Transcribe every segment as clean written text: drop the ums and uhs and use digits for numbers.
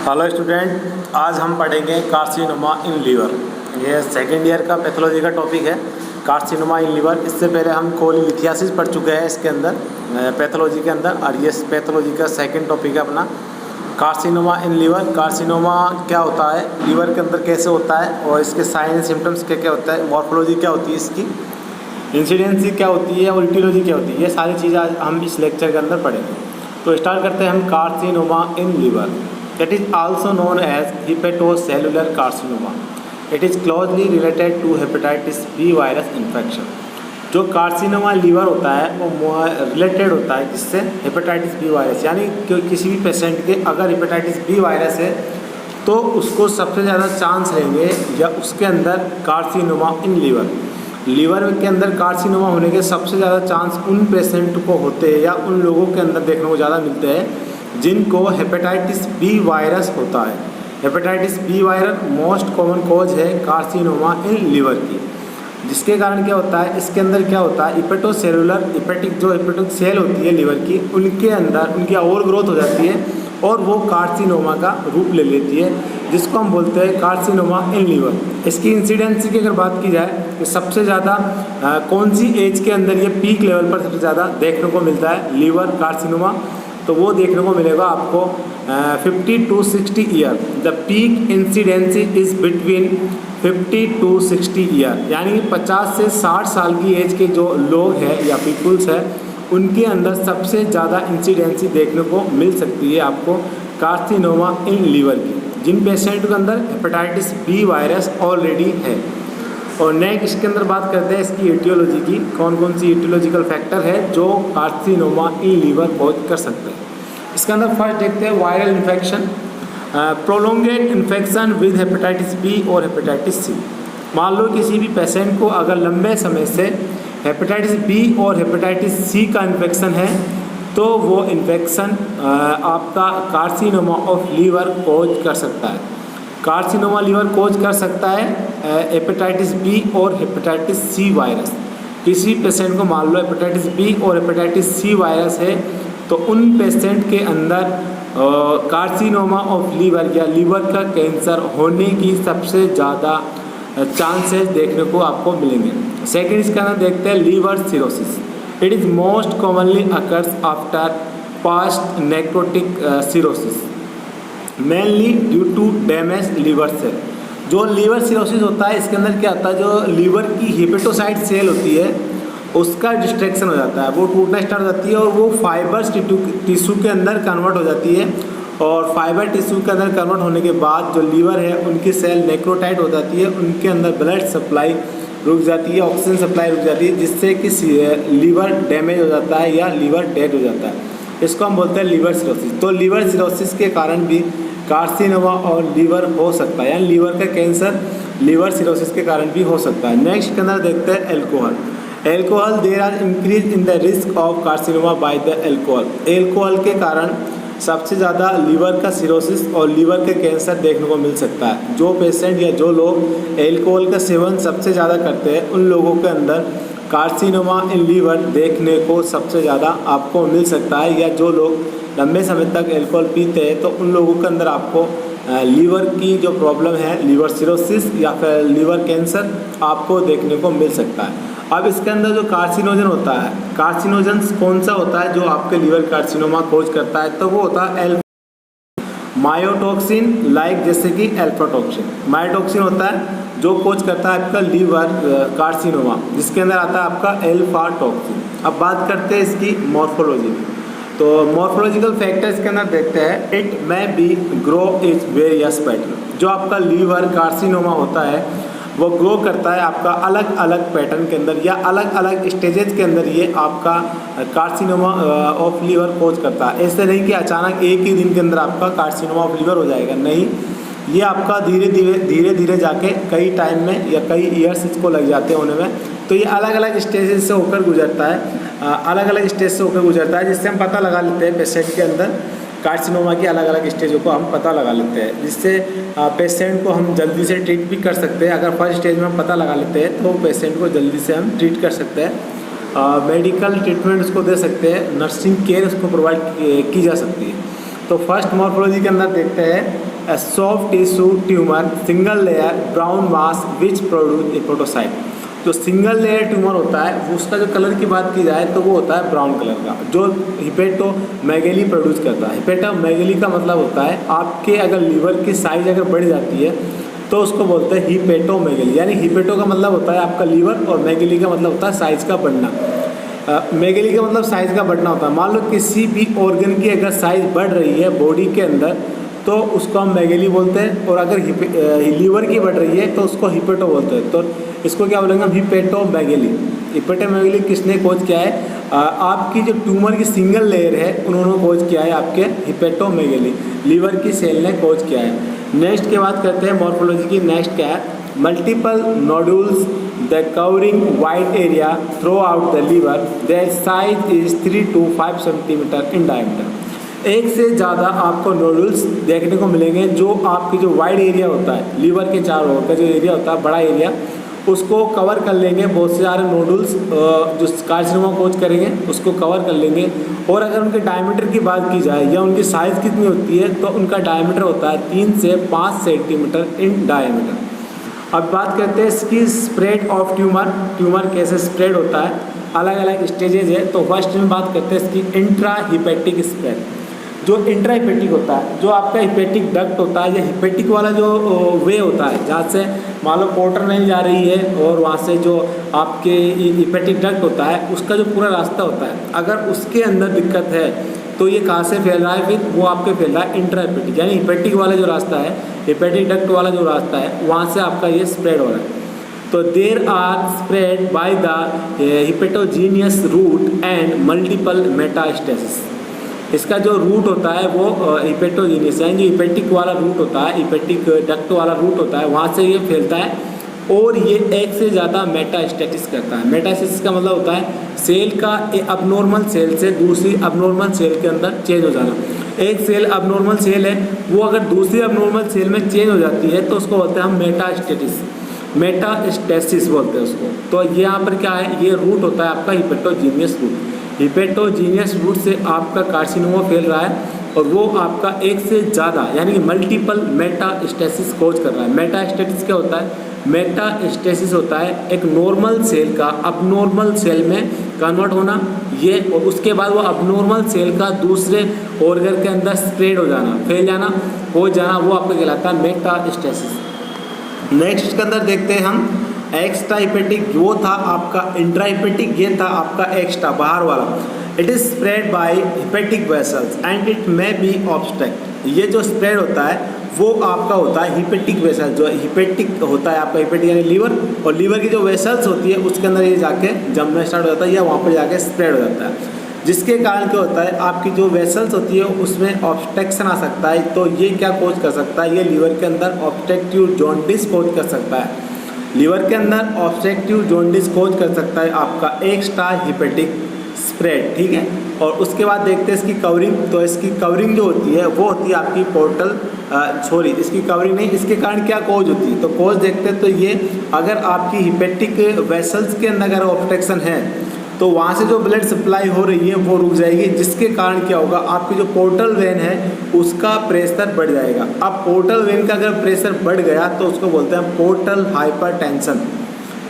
Hello student, आज हम पढ़ेंगे कार्सिनोमा इन लीवर। ये सेकेंड ईयर का पैथोलॉजी का टॉपिक है, कार्सिनोमा इन लीवर। इससे पहले हम कोलिलिथियासिस पढ़ चुके हैं इसके अंदर पैथोलॉजी के अंदर, और ये पैथोलॉजी का सेकंड टॉपिक है अपना कार्सिनोमा इन लीवर। कार्सिनोमा क्या होता है, लीवर के अंदर कैसे होता है, और इसके साइन सिम्टम्स क्या क्या होता है, मॉर्फोलॉजी क्या होती है इसकी, इंसिडेंसी क्या होती है और इटियोलॉजी क्या होती है, ये सारी चीज़ें आज हम इस लेक्चर के अंदर पढ़ेंगे। तो स्टार्ट करते हैं हम carcinoma in liver. It is also known as hepatocellular carcinoma. It is closely related to hepatitis B virus infection. जो कार्सिनोमा लीवर होता है वो रिलेटेड होता है किससे, हेपेटाइटिस बी वायरस। यानी कि किसी भी पेशेंट के अगर हेपेटाइटिस बी वायरस है तो उसको सबसे ज़्यादा चांस रहेंगे या उसके अंदर कार्सिनोमा इन लीवर के अंदर कार्सिनोमा होने के सबसे ज़्यादा चांस उन पेशेंट को होते हैं या उन लोगों के अंदर देखने को ज़्यादा मिलते हैं जिनको हेपेटाइटिस बी वायरस होता है। Hepatitis B virus most common cause है कार्सिनोमा इन लीवर की, जिसके कारण क्या होता है, इसके अंदर क्या होता है, हेपेटिक सेल होती है लीवर की, उनके अंदर उनकी और ग्रोथ हो जाती है और वो कार्सिनोमा का रूप ले लेती है, जिसको हम बोलते हैं कार्सिनोमा इन लीवर। इसकी इंसिडेंसी की अगर बात की जाए तो सबसे ज़्यादा कौन सी एज के अंदर ये पीक लेवल पर सबसे ज़्यादा देखने को मिलता है लीवर कार्सिनोमा, तो वो देखने को मिलेगा आपको 50 to 60 year. The peak incidency is between 50 to 60 year, यानी 50 से 60 साल की एज के जो लोग हैं या पीपुल्स हैं उनके अंदर सबसे ज़्यादा इंसिडेंसी देखने को मिल सकती है आपको कार्सिनोमा इन लीवर की, जिन पेशेंट के अंदर हेपेटाइटिस बी वायरस ऑलरेडी है। और नेक्स्ट इसके अंदर बात करते हैं इसकी एटियोलॉजी की, कौन कौन सी एटियोलॉजिकल फैक्टर है जो कार्सिनोमा इन लीवर कॉज कर सकते हैं। इसके अंदर फर्स्ट देखते हैं viral infection, prolonged infection with hepatitis B और हेपेटाइटिस सी। मान लो किसी भी पेशेंट को अगर लंबे समय से हेपेटाइटिस बी और हेपेटाइटिस सी का इन्फेक्शन है तो वो इन्फेक्शन आपका कार्सिनोमा ऑफ लीवर कॉज कर सकता है। कार्सिनोमा लीवर कॉज कर सकता है हेपेटाइटिस बी और हेपेटाइटिस सी वायरस। किसी पेशेंट को मान लो हेपेटाइटिस बी और हेपेटाइटिस सी वायरस है तो उन पेशेंट के अंदर कार्सिनोमा ऑफ लीवर या लीवर का कैंसर होने की सबसे ज़्यादा चांसेस देखने को आपको मिलेंगे। सेकेंड इसके अंदर देखते हैं liver cirrhosis. It is most commonly occurs after post necrotic cirrhosis mainly due to damage liver cell. जो लीवर सिरोसिस होता है इसके अंदर क्या होता है, जो लीवर की हेपेटोसाइट सेल होती है उसका डिस्ट्रैक्शन हो जाता है, वो टूटना स्टार्ट हो जाती है और वो फाइबर्स टिश्यू के अंदर कन्वर्ट हो जाती है, और फाइबर टिश्यू के अंदर कन्वर्ट होने के बाद जो लीवर है उनकी सेल नेक्रोटाइट हो जाती है, उनके अंदर ब्लड सप्लाई रुक जाती है, ऑक्सीजन सप्लाई रुक जाती है, जिससे कि लीवर डैमेज हो जाता है या लीवर डेड हो जाता है। इसको हम बोलते हैं लीवर सिरोसिस। तो लीवर सिरोसिस के कारण भी कार्सिनोमा और लीवर हो सकता है, यानी लीवर का कैंसर लीवर सिरोसिस के कारण भी हो सकता है। नेक्स्ट के अंदर देखते हैं alcohol. There are increase in the risk of carcinoma by the alcohol. Alcohol के कारण सबसे ज़्यादा लीवर का सिरोसिस और लीवर का कैंसर देखने को मिल सकता है। जो पेशेंट या जो लोग एल्कोहल का सेवन सबसे ज़्यादा करते हैं उन लोगों के अंदर कार्सिनोमा इन लीवर देखने को सबसे ज़्यादा आपको मिल सकता है, या जो लोग लंबे समय तक एल्कोहल पीते हैं तो उन लोगों के अंदर आपको लीवर की जो प्रॉब्लम है, लीवर सिरोसिस या फिर लीवर कैंसर आपको देखने को मिल सकता है। अब इसके अंदर जो कार्सिनोजन होता है, कार्सिनोजन कौन सा होता है जो आपके लीवर कार्सिनोमा कॉज करता है, तो वो होता है मायोटॉक्सिन, लाइक जैसे कि एल्फाटॉक्सिन। मायोटॉक्सिन होता है जो कोच करता है आपका लीवर कार्सिनोमा, जिसके अंदर आता है आपका एल्फाटॉक्सिन। अब बात करते हैं इसकी मॉर्फोलॉजी की, तो मॉर्फोलॉजिकल फैक्टर्स के अंदर देखते हैं it may be grow is various pattern. जो आपका लीवर कार्सिनोमा होता है वो ग्रो करता है आपका अलग अलग पैटर्न के अंदर या अलग अलग स्टेजेस के अंदर, ये आपका कार्सिनोमा ऑफ लीवर कोज करता है। ऐसे नहीं कि अचानक एक ही दिन के अंदर आपका कार्सिनोमा ऑफ लीवर हो जाएगा, नहीं, ये आपका धीरे धीरे जाके कई टाइम में या कई ईयर्स इसको लग जाते हैं होने में। तो ये अलग अलग स्टेजेस से होकर गुजरता है, अलग अलग स्टेज से होकर गुजरता है, जिससे हम पता लगा लेते हैं पेशेंट के अंदर कार्सिनोमा की अलग अलग स्टेजों को हम पता लगा लेते हैं, जिससे पेशेंट को हम जल्दी से ट्रीट भी कर सकते हैं। अगर फर्स्ट स्टेज में हम पता लगा लेते हैं तो पेशेंट को जल्दी से हम ट्रीट कर सकते हैं, मेडिकल ट्रीटमेंट उसको दे सकते हैं, नर्सिंग केयर उसको प्रोवाइड की जा सकती है। तो फर्स्ट मॉर्फोलॉजी के अंदर देखते हैं a soft tissue tumor single layer brown mass which produce hepatocyte। जो सिंगल लेयर ट्यूमर होता है वो उसका जो कलर की बात की जाए तो वो होता है ब्राउन कलर का, जो हिपेटोमेगेली प्रोड्यूस करता है। हिपेटोमेगेली का मतलब होता है आपके अगर लीवर की साइज अगर बढ़ जाती है तो उसको बोलते हैं हिपेटोमेगेली। यानी हिपेटो का मतलब होता है आपका लीवर और मेगेली का मतलब होता है साइज़ का बढ़ना। मेगेली का मतलब साइज़ का बढ़ना होता है। मान लो किसी भी ऑर्गन की अगर साइज़ बढ़ रही है बॉडी के अंदर तो उसको हम मेगेली बोलते हैं, और अगर लीवर की बढ़ रही है तो उसको हिपेटो बोलते हैं। तो इसको क्या बोलेंगे हम, हिपेटोमेगेली। हिपेटोमेगेली किसने खोज किया है? आपकी जो ट्यूमर की सिंगल लेयर है उन्होंने खोज किया है आपके हिपेटोमेगेली, लीवर की सेल ने खोज किया है। नेक्स्ट की बात करते हैं मॉर्फोलॉजी की। नेक्स्ट क्या है? Multiple nodules the covering wide area throughout the liver, their size is 3 to 5 centimetre in diameter. एक से ज़्यादा आपको नोडुल्स देखने को मिलेंगे जो आपकी जो वाइड एरिया होता है लीवर के चारों ओर का जो एरिया होता है, बड़ा एरिया, उसको कवर कर लेंगे। बहुत से सारे नोडुल्स जो कार्सिनोमा खोज करेंगे उसको कवर कर लेंगे। और अगर उनके डायमीटर की बात की जाए या उनकी साइज़ कितनी होती है तो उनका डायमीटर होता है 3 से 5 सेंटीमीटर इन डायमीटर। अब बात करते हैं इसकी स्प्रेड ऑफ ट्यूमर। ट्यूमर कैसे स्प्रेड होता है, अलग अलग स्टेजेज है। तो फर्स्ट में बात करते हैं इसकी इंट्रा हिपेटिक स्प्रेड। जो इंट्रा हिपेटिक होता है, जो आपका हिपेटिक डक्ट होता है या हिपेटिक वाला जो वे होता है जहाँ से मान लो पोर्टर नहीं जा रही है और वहाँ से जो आपके हिपेटिक डक्ट होता है उसका जो पूरा रास्ता होता है, अगर उसके अंदर दिक्कत है तो ये कहाँ से फैल रहा है? फिर वो आपके फैल रहा है इंट्रा हिपेटिक, यानी हिपेटिक वाला जो रास्ता है, हिपेटिक डक्ट वाला जो रास्ता है वहाँ से आपका ये स्प्रेड हो रहा है। तो there are spread by the hepatogenous route and multiple metastasis. इसका जो रूट होता है वो हिपेटोजीनियस यानी जो हिपेटिक वाला रूट होता है, हिपेटिक डक्ट वाला रूट होता है, वहाँ से ये फैलता है और ये एक से ज़्यादा मेटास्टेसिस करता है। मेटास्टेसिस का मतलब होता है सेल का अबनॉर्मल सेल से दूसरी अबनॉर्मल सेल के अंदर चेंज हो जाना। एक सेल अबनॉर्मल सेल है, वो अगर दूसरी अबनॉर्मल सेल में चेंज हो जाती है तो उसको बोलते हैं हम मेटास्टेसिस बोलते हैं उसको। तो यहाँ पर क्या है, ये रूट होता है आपका हिपेटोजीनियस रूट। हिपेटोजीनियस रूट से आपका कार्सिनोमा फैल रहा है और वो आपका एक से ज़्यादा यानी कि मल्टीपल मेटास्टेसिस कोज कर रहा है। मेटास्टेसिस क्या होता है? मेटास्टेसिस होता है एक नॉर्मल सेल का अबनॉर्मल सेल में कन्वर्ट होना, ये, और उसके बाद वो अबनॉर्मल सेल का दूसरे ऑर्गन के अंदर स्प्रेड हो जाना, फैल जाना, हो जाना, वो आपका कहलाता है मेटास्टेसिस। नेक्स्ट के अंदर देखते हैं हम एक्स्ट्रा हिपेटिक, वो था आपका इंट्रा हिपेटिक, ये था आपका एक्स्ट्रा बाहर वाला। It is spread by hepatic vessels and it may be obstruct. ये जो स्प्रेड होता है वो आपका होता है हिपेटिक वेसल, जो हिपेटिक होता है आपका हिपेटिक यानी लीवर, और लीवर की जो वेसल्स होती है उसके अंदर ये जाके जमना स्टार्ट हो जाता है या वहाँ पर जाके स्प्रेड हो जाता है, जिसके कारण क्या होता है आपकी जो वेसल्स होती है उसमें ऑब्स्ट्रक्शन आ सकता है। तो ये क्या कोज कर सकता है? ये लीवर के अंदर ऑब्स्ट्रक्टिव जॉन्डिस कोज कर सकता है। लीवर के अंदर ऑब्स्ट्रक्टिव जॉन्डिस कोज कर सकता है आपका एक्स्ट्रा हिपेटिक स्प्रेड, ठीक है। और उसके बाद देखते हैं इसकी कवरिंग। तो इसकी कवरिंग जो होती है वो होती है आपकी पोर्टल, इसकी कवरिंग नहीं, इसके कारण क्या कोज होती है? तो कोज देखते हैं तो ये अगर आपकी हिपेटिक वेसल्स के अंदर अगर ऑब्स्ट्रक्शन है तो वहाँ से जो ब्लड सप्लाई हो रही है वो रुक जाएगी, जिसके कारण क्या होगा आपकी जो पोर्टल वेन है उसका प्रेशर बढ़ जाएगा। अब पोर्टल वेन का अगर प्रेशर बढ़ गया तो उसको बोलते हैं पोर्टल हाइपरटेंशन।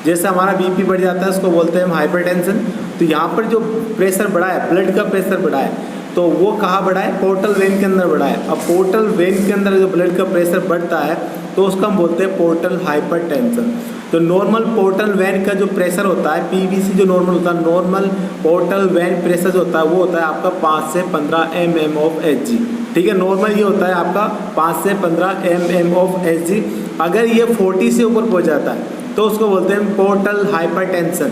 जैसे हमारा बीपी बढ़ जाता है उसको बोलते हैं हम हाइपरटेंशन। तो यहाँ पर जो प्रेशर बढ़ा है, ब्लड का प्रेशर बढ़ा है, तो वो कहाँ बढ़ा है? पोर्टल वेन के अंदर बढ़ा है। अब पोर्टल वेन के अंदर जो ब्लड का प्रेशर बढ़ता है तो उसको हम बोलते हैं पोर्टल हाइपरटेंशन। तो नॉर्मल पोर्टल वेन का जो प्रेशर होता है, पीवीसी जो नॉर्मल होता है, नॉर्मल पोर्टल वेन प्रेशर जो होता है वो होता है आपका 5 से 15 mm ऑफ Hg, ठीक है। नॉर्मल ये होता है आपका 5 से 15 mm ऑफ Hg। अगर ये 40 से ऊपर पहुँच जाता है तो उसको बोलते हैं पोर्टल हाइपरटेंशन।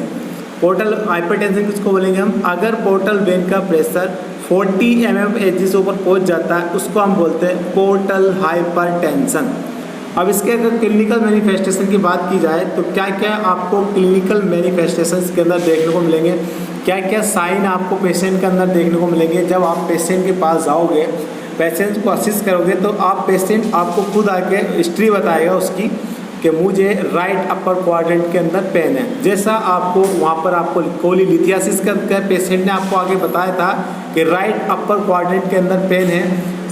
पोर्टल हाइपरटेंशन किसको बोलेंगे हम? अगर पोर्टल वेन का प्रेशर 40 mm Hg से ऊपर पहुँच जाता है उसको हम बोलते हैं पोर्टल हाइपरटेंशन। अब इसके अगर क्लिनिकल मैनिफेस्टेशन की बात की जाए तो क्या क्या आपको क्लिनिकल मैनिफेस्टेशंस के अंदर देखने को मिलेंगे, क्या क्या साइन आपको पेशेंट के अंदर देखने को मिलेंगे। जब आप पेशेंट के पास जाओगे, पेशेंट को असिस्ट करोगे तो आप पेशेंट आपको खुद आके हिस्ट्री बताएगा उसकी कि मुझे राइट अपर क्वाड्रेंट के अंदर पेन है। जैसा आपको वहाँ पर आपको कोलीलिथियासिस का पेशेंट ने आपको आगे बताया था कि राइट अपर क्वाड्रेंट के अंदर पेन है,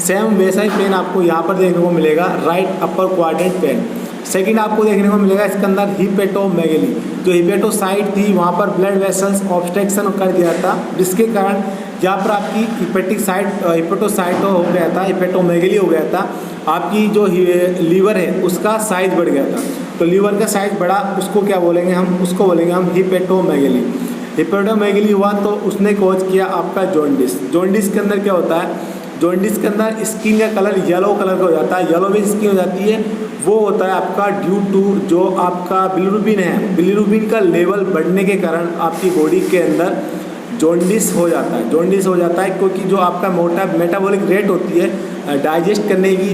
सेम वैसा ही पेन आपको यहाँ पर देखने को मिलेगा, right upper quadrant pen. Second आपको देखने को मिलेगा इसके अंदर हिपेटोमेगेली, जो हिपेटोसाइट थी वहाँ पर ब्लड वेसल्स ऑब्स्ट्रक्शन कर दिया था, जिसके कारण यहाँ पर आपकी हिपेटोसाइट हो गया था, हिपेटोमेगेली हो गया था, आपकी जो लीवर है उसका साइज बढ़ गया था। तो लीवर का साइज बढ़ा, उसको क्या बोलेंगे हम, उसको बोलेंगे हम हिपेटोमेगेली। हिपेटोमेगेली हुआ तो उसने कॉज किया आपका जॉन्डिस। जॉन्डिस के अंदर क्या होता है, जॉन्डिस के अंदर स्किन का कलर येलो कलर का हो जाता है, येलो भी स्किन हो जाती है। वो होता है आपका ड्यू टू जो आपका बिलिरुबिन है, बिलिरुबिन का लेवल बढ़ने के कारण आपकी बॉडी के अंदर जॉन्डिस हो जाता है। जॉन्डिस हो जाता है क्योंकि जो आपका मोटा मेटाबॉलिक रेट होती है डाइजेस्ट करने की,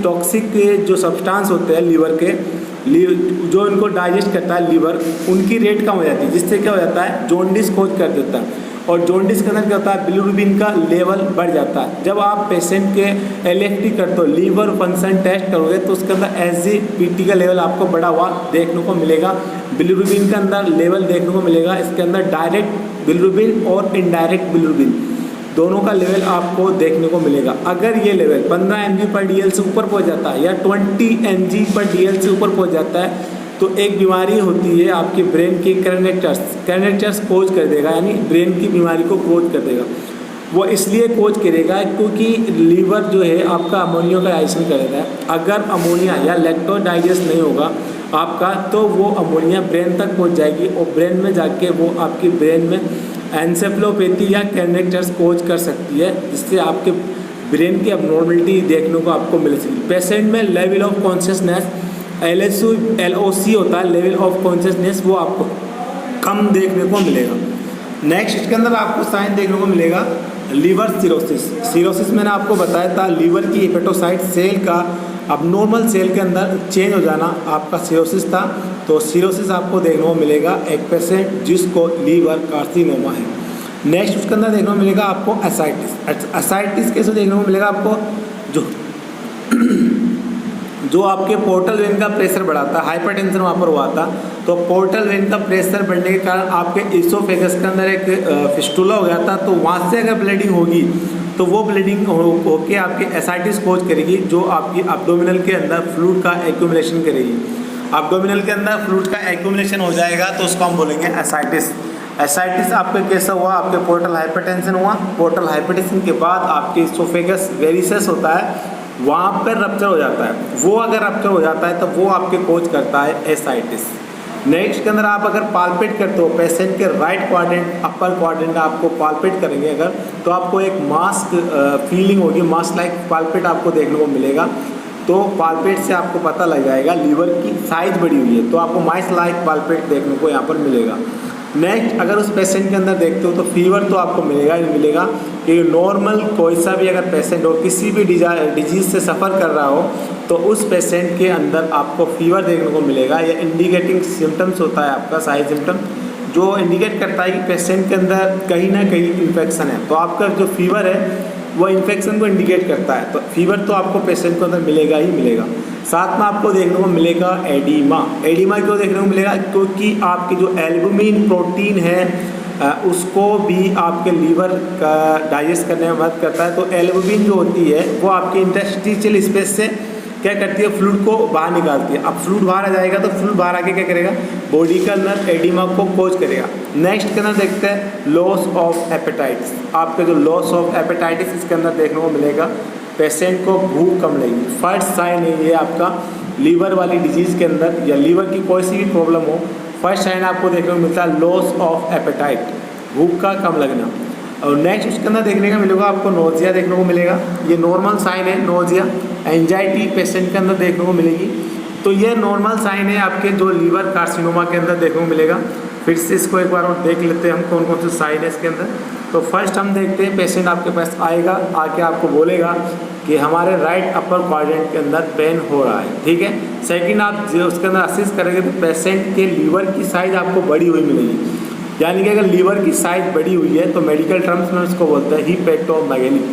टॉक्सिक जो सब्सटेंस होते हैं लीवर के, जो इनको डाइजेस्ट करता है लीवर, उनकी रेट कम हो जाती है, जिससे क्या हो जाता है जॉन्डिस कोज कर देता है। और जॉन्डिस के अंदर क्या होता है, बिलिरुबिन का लेवल बढ़ जाता है। जब आप पेशेंट के एलएफटी करते हो, लीवर फंक्शन टेस्ट करोगे, तो उसके अंदर एसजीपीटी का लेवल आपको बढ़ा हुआ देखने को मिलेगा, बिलिरुबिन के अंदर लेवल देखने को मिलेगा। इसके अंदर डायरेक्ट बिलिरुबिन और इनडायरेक्ट बिलिरुबिन दोनों का लेवल आपको देखने को मिलेगा। अगर ये लेवल 15 mg/dl से ऊपर पहुंच जाता है या 20 mg/dl से ऊपर पहुंच जाता है, तो एक बीमारी होती है आपके ब्रेन की कैरेक्टर्स कोज कर देगा, यानी ब्रेन की बीमारी को कोज कर देगा। वो इसलिए कोज करेगा क्योंकि लीवर जो है आपका अमोनिया का डाइजेशन करेगा है। अगर अमोनिया या लैक्टोज डाइजेस्ट नहीं होगा आपका, तो वो अमोनिया ब्रेन तक पहुंच जाएगी और ब्रेन में जाके वो आपकी ब्रेन में एन्सेफेलोपैथी या कैरेक्टर्स कोज कर सकती है, जिससे आपके ब्रेन की अबनॉर्मलिटी देखने को आपको मिल सकती है। पेशेंट में लेवल ऑफ कॉन्शियसनेस LOC होता है, लेवल ऑफ कॉन्शियसनेस, वो आपको कम देखने को मिलेगा। नेक्स्ट इसके अंदर आपको साइन देखने को मिलेगा लीवर सिरोसिस। सिरोसिस मैंने आपको बताया था, लीवर की हेपेटोसाइट सेल का अबनॉर्मल सेल के अंदर चेंज हो जाना आपका सिरोसिस था। तो सिरोसिस आपको देखने को मिलेगा एक पेशेंट जिसको लीवर कार्सिनोमा है। नेक्स्ट उसके अंदर देखने को मिलेगा आपको एसाइटिस। एसाइटिस कैसे देखने को मिलेगा आपको, जो आपके पोर्टल वेन का प्रेशर बढ़ाता है, हाइपरटेंशन वहाँ पर हुआ था, तो पोर्टल वेन का प्रेशर बढ़ने के कारण आपके इसोफेगस के अंदर एक फिस्टुला हो गया था। तो वहाँ से अगर ब्लीडिंग होगी तो वो ब्लीडिंग होके आपके एसाइटिस कोज करेगी, जो आपकी एब्डोमिनल के अंदर फ्लूइड का एक्यूमुलेशन करेगी। एब्डोमिनल के अंदर फ्लूइड का एक्यूमुलेशन हो जाएगा तो उसको हम बोलेंगे एसाइटिस। एसाइटिस आपके कैसा हुआ, आपके पोर्टल हाइपरटेंशन हुआ, पोर्टल हाइपरटेंशन के बाद आपके इसोफेगस वेरिसेस होता है, वहाँ पर रप्चर हो जाता है। वो अगर रप्चर हो जाता है तो वो आपके कोज करता है एसाइटिस। नेक्स्ट के अंदर आप अगर पाल्पेट करते हो पेशेंट के राइट क्वाड्रेंट, अपर क्वाड्रेंट आपको पाल्पेट करेंगे अगर, तो आपको एक मास्क फीलिंग होगी, मास्क लाइक पाल्पेट आपको देखने को मिलेगा। तो पाल्पेट से आपको पता लग जाएगा लीवर की साइज बढ़ी हुई है, तो आपको मास्क लाइक पाल्पेट देखने को यहाँ पर मिलेगा। नेक्स्ट अगर उस पेशेंट के अंदर देखते हो तो फीवर तो आपको मिलेगा ही मिलेगा, कि नॉर्मल कोई सा भी अगर पेशेंट हो, किसी भी डिजीज़ से सफ़र कर रहा हो, तो उस पेशेंट के अंदर आपको फीवर देखने को मिलेगा। यह इंडिकेटिंग सिम्टम्स होता है आपका साइड सिम्टम, जो इंडिकेट करता है कि पेशेंट के अंदर कहीं ना कहीं इन्फेक्शन है। तो आपका जो फीवर है वो इन्फेक्शन को इंडिकेट करता है, तो फीवर तो आपको पेशेंट के अंदर मिलेगा ही मिलेगा। साथ में आपको देखने को मिलेगा एडिमा। एडिमा क्यों देखने को मिलेगा, क्योंकि आपकी जो एल्बुमिन प्रोटीन है उसको भी आपके लीवर का डाइजेस्ट करने में मदद करता है। तो एल्बुमिन जो होती है वो आपके इंटरस्टिशियल स्पेस से क्या करती है, फ्लूइड को बाहर निकालती है। अब फ्लूइड बाहर आ जाएगा तो फ्लूइड बाहर आके क्या करेगा, बॉडी के अंदर एडिमा को कोज करेगा। नेक्स्ट के अंदर देखते हैं लॉस ऑफ एपेटाइटिस। आपका जो लॉस ऑफ एपेटाइटिस इसके अंदर देखने को मिलेगा, पेशेंट को भूख कम लगेगी। फर्स्ट साइन है ये आपका लीवर वाली डिजीज़ के अंदर या लीवर की कोई सी भी प्रॉब्लम हो, फर्स्ट साइन आपको देखने को मिलता है लॉस ऑफ एपेटाइट, भूख का कम लगना। और नेक्स्ट उसके अंदर देखने का मिलेगा आपको नोजिया देखने को मिलेगा। ये नॉर्मल साइन है नोजिया। एंजाइटी पेशेंट के अंदर देखने को मिलेगी, तो ये नॉर्मल साइन है आपके जो लीवर कार्सिनोमा के अंदर देखने को मिलेगा। फिर से इसको एक बार और देख लेते हैं हम कौन कौन से साइन है इसके अंदर। तो फर्स्ट हम देखते हैं, पेशेंट आपके पास आएगा, आके आपको बोलेगा कि हमारे राइट अपर क्वाड्रेंट के अंदर पेन हो रहा है, ठीक है। सेकंड आप जो उसके अंदर असिस्ट करेंगे तो पेशेंट के लीवर की साइज आपको बड़ी हुई मिलेगी, यानी कि अगर लीवर की साइज बड़ी हुई है तो मेडिकल टर्म्स में उसको बोलते हैं हिपेटोमेगेली।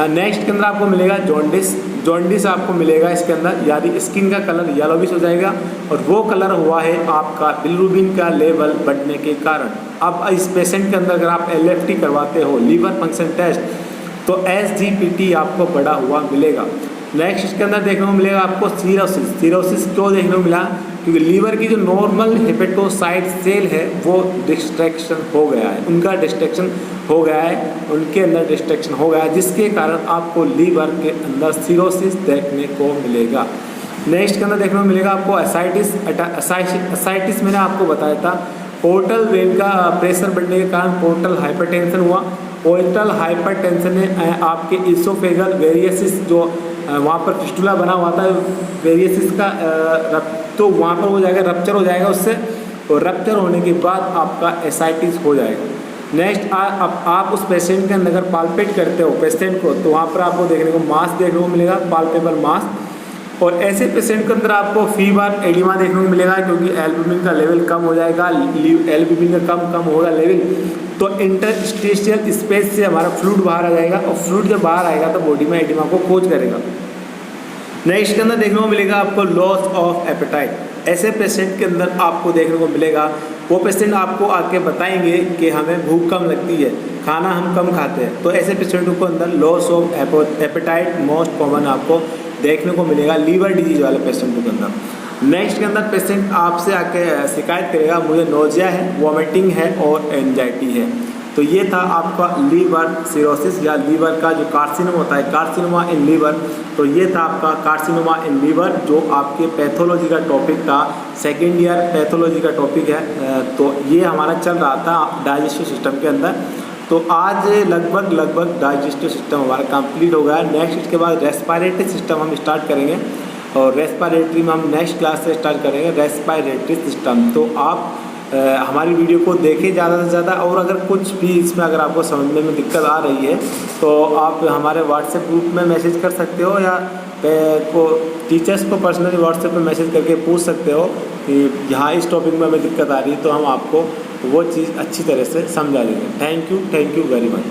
नेक्स्ट के अंदर आपको मिलेगा जॉन्डिस। जॉन्डिस आपको मिलेगा इसके अंदर, यानी स्किन का कलर येलोविश हो जाएगा और वो कलर हुआ है आपका बिलिरुबिन का लेवल बढ़ने के कारण। अब इस पेशेंट के अंदर अगर आप LFT करवाते हो, लीवर फंक्शन टेस्ट, तो SGPT आपको बढ़ा हुआ मिलेगा। नेक्स्ट इसके अंदर देखने को मिलेगा आपको सीरोसिस। सीरोसिस क्यों देखने को मिला? क्योंकि लीवर की जो नॉर्मल हेपेटोसाइट सेल है वो डिस्ट्रैक्शन हो गया है, उनका डिस्ट्रैक्शन हो गया है, उनके अंदर डिस्ट्रैक्शन हो गया है, जिसके कारण आपको लीवर के अंदर सीरोसिस देखने को मिलेगा। नेक्स्ट के अंदर देखने को मिलेगा आपको एसाइटिस। एसाइटिस मैंने आपको बताया था, पोर्टल वेन का प्रेशर बढ़ने के कारण पोर्टल हाइपरटेंशन हुआ। पोर्टल हाइपरटेंशन ने आपके इसोफेगल वेरियसिस जो वहाँ पर फिस्टुला बना हुआ था वेरियसिस का, तो वहाँ पर हो जाएगा, रप्चर हो जाएगा उससे, और रप्चर होने के बाद आपका एसाइटिस हो जाएगा। नेक्स्ट अब आप उस पेशेंट के अंदर अगर पाल्पेट करते हो पेशेंट को, तो वहाँ पर आपको देखने को मास देखने को मिलेगा, पाल्पेबल मास। और ऐसे पेशेंट के अंदर आपको फीवर, एडिमा देखने को मिलेगा, क्योंकि एल्बुमिन का लेवल कम हो जाएगा, एल्बुमिन का कम होगा लेवल, तो इंटरस्टिशियल स्पेस से हमारा फ्लूइड बाहर आ जाएगा, और फ्लूइड जब बाहर आएगा तो बॉडी में एडिमा को कोज करेगा। नेक्स्ट के अंदर देखने को मिलेगा आपको लॉस ऑफ एपेटाइट। ऐसे पेशेंट के अंदर आपको देखने को मिलेगा, वो पेशेंट आपको आके बताएंगे कि हमें भूख कम लगती है, खाना हम कम खाते हैं, तो ऐसे पेशेंटों को अंदर loss of appetite most common आपको देखने को मिलेगा लीवर डिजीज वाले पेशेंटों के अंदर। नेक्स्ट के अंदर पेशेंट आपसे आके शिकायत करेगा, मुझे नोजिया है, वॉमिटिंग है और एंजाइटी है। तो ये था आपका लीवर सिरोसिस या लीवर का जो कार्सिनोमा होता है, कार्सिनोमा इन लीवर। तो ये था आपका कार्सिनोमा इन लीवर, जो आपके पैथोलॉजी का टॉपिक था, सेकेंड ईयर पैथोलॉजी का टॉपिक है। तो ये हमारा चल रहा था डाइजेस्टिव सिस्टम के अंदर। तो आज लगभग डाइजेस्टिव सिस्टम हमारा कंप्लीट हो गया है। नेक्स्ट इसके बाद रेस्पिरेटरी सिस्टम हम स्टार्ट करेंगे, और रेस्पिरेटरी में हम नेक्स्ट क्लास से स्टार्ट करेंगे रेस्पिरेटरी सिस्टम। तो आप हमारी वीडियो को देखें ज़्यादा से ज़्यादा, और अगर कुछ भी इसमें अगर आपको समझने में दिक्कत आ रही है तो आप हमारे व्हाट्सएप ग्रुप में मैसेज कर सकते हो, या को टीचर्स को पर्सनली व्हाट्सएप पे मैसेज करके पूछ सकते हो कि यहाँ इस टॉपिक में हमें दिक्कत आ रही है, तो हम आपको वो चीज़ अच्छी तरह से समझा देंगे। Thank you very much.